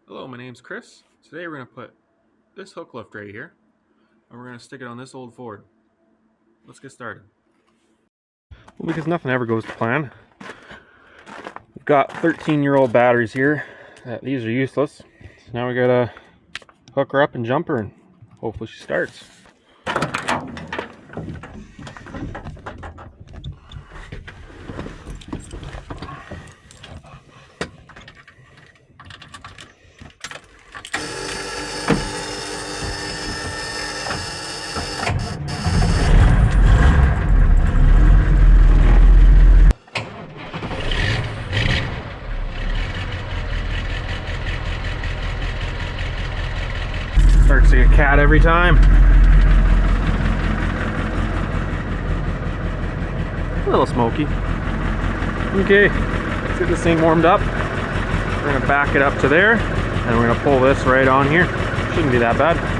Hello, my name's Chris. Today we're going to put this hook lift right here, and we're going to stick it on this old Ford. Let's get started. Well, because nothing ever goes to plan, we've got 13-year-old batteries here. These are useless. So now we got to hook her up and jump her, and hopefully she starts. Starts like a cat every time. A little smoky. Okay, let's get this thing warmed up. We're gonna back it up to there, and we're gonna pull this right on here. Shouldn't be that bad.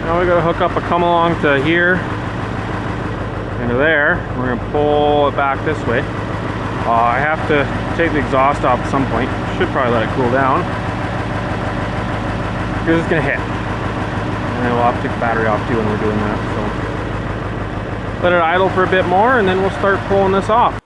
Now we gotta hook up a come along to here and to there. We're gonna pull it back this way. I have to take the exhaust off at some point. Should probably let it cool down because it's gonna hit. And then we'll have to take the battery off too when we're doing that. So let it idle for a bit more and then we'll start pulling this off.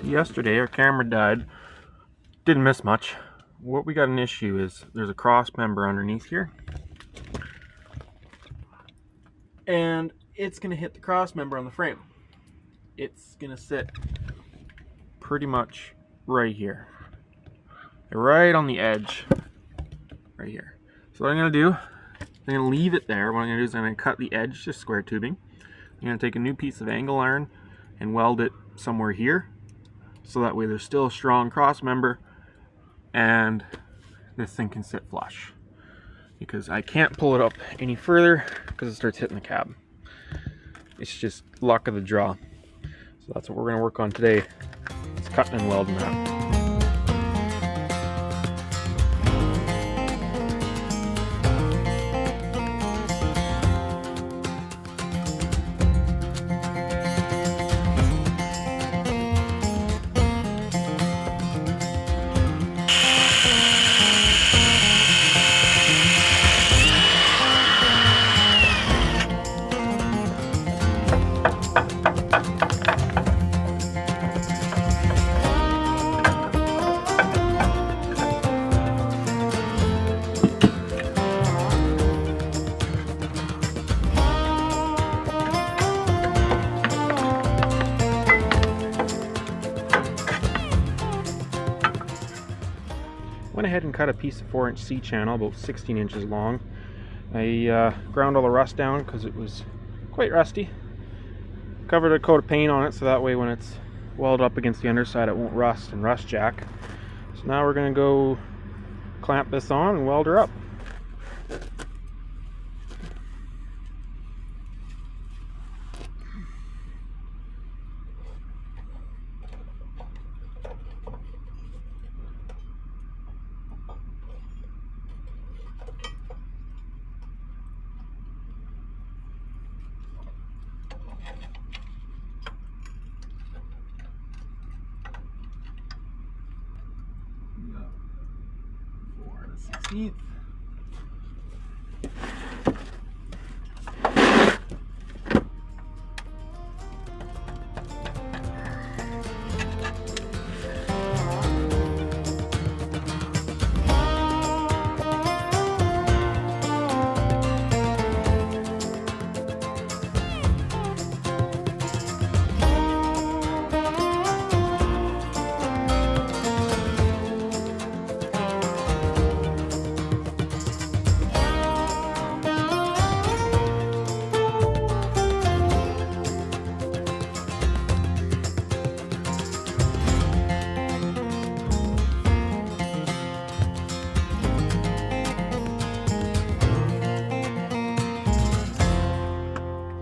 Yesterday our camera died. Didn't miss much. What we got an issue is there's a cross member underneath here, and it's gonna hit the cross member on the frame. It's gonna sit pretty much right here, right on the edge right here. So what I'm gonna do, I'm gonna leave it there. What I'm gonna do is I'm gonna cut the edge, just square tubing. I'm gonna take a new piece of angle iron and weld it somewhere here, so that way there's still a strong cross member and this thing can sit flush, because I can't pull it up any further because it starts hitting the cab. It's just luck of the draw. So that's what we're going to work on today. It's cutting and welding that. Went ahead and cut a piece of 4-inch C-channel, about 16 inches long. I ground all the rust down because it was quite rusty. Covered a coat of paint on it so that way when it's welded up against the underside it won't rust and rust jack. So now we're going to go clamp this on and weld her up. See?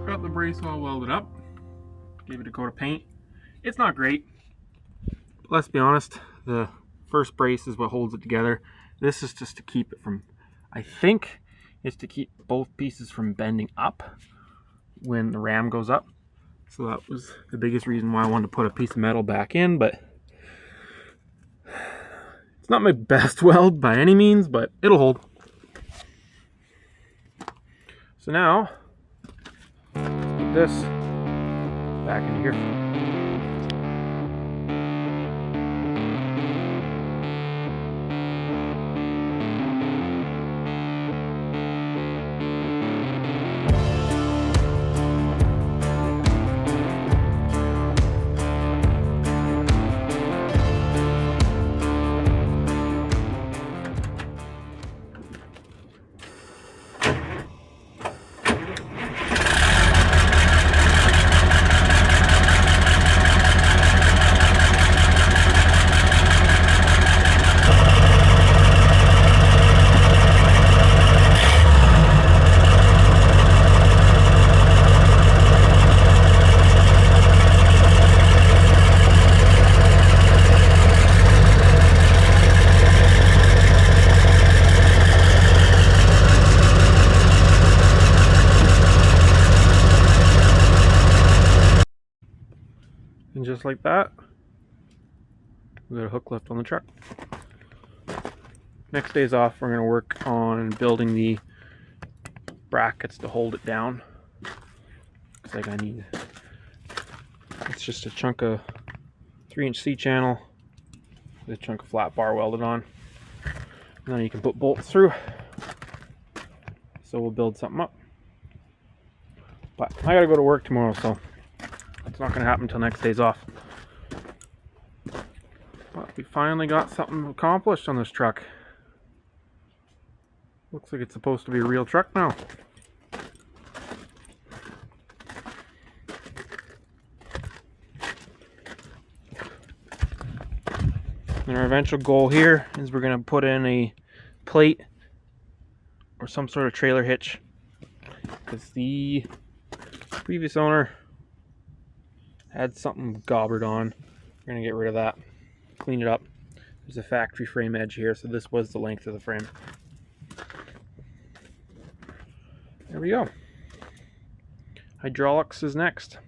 Got the brace all welded up. Gave it a coat of paint. It's not great. But let's be honest, the first brace is what holds it together. This is just to keep it from, I think it's to keep both pieces from bending up when the ram goes up. So that was the biggest reason why I wanted to put a piece of metal back in, but it's not my best weld by any means, but it'll hold. So now, put this back in here. And just like that, we got a hook lift on the truck. Next day's off, we're going to work on building the brackets to hold it down. Looks like I need, it's just a chunk of 3-inch C-channel with a chunk of flat bar welded on. And then you can put bolts through. So we'll build something up. But I gotta go to work tomorrow, so it's not gonna happen until next day's off. But we finally got something accomplished on this truck. Looks like it's supposed to be a real truck now. And our eventual goal here is we're going to put in a plate or some sort of trailer hitch, because the previous owner had something gobbered on. We're going to get rid of that, clean it up. There's a factory frame edge here, so this was the length of the frame. There we go. Hydraulics is next.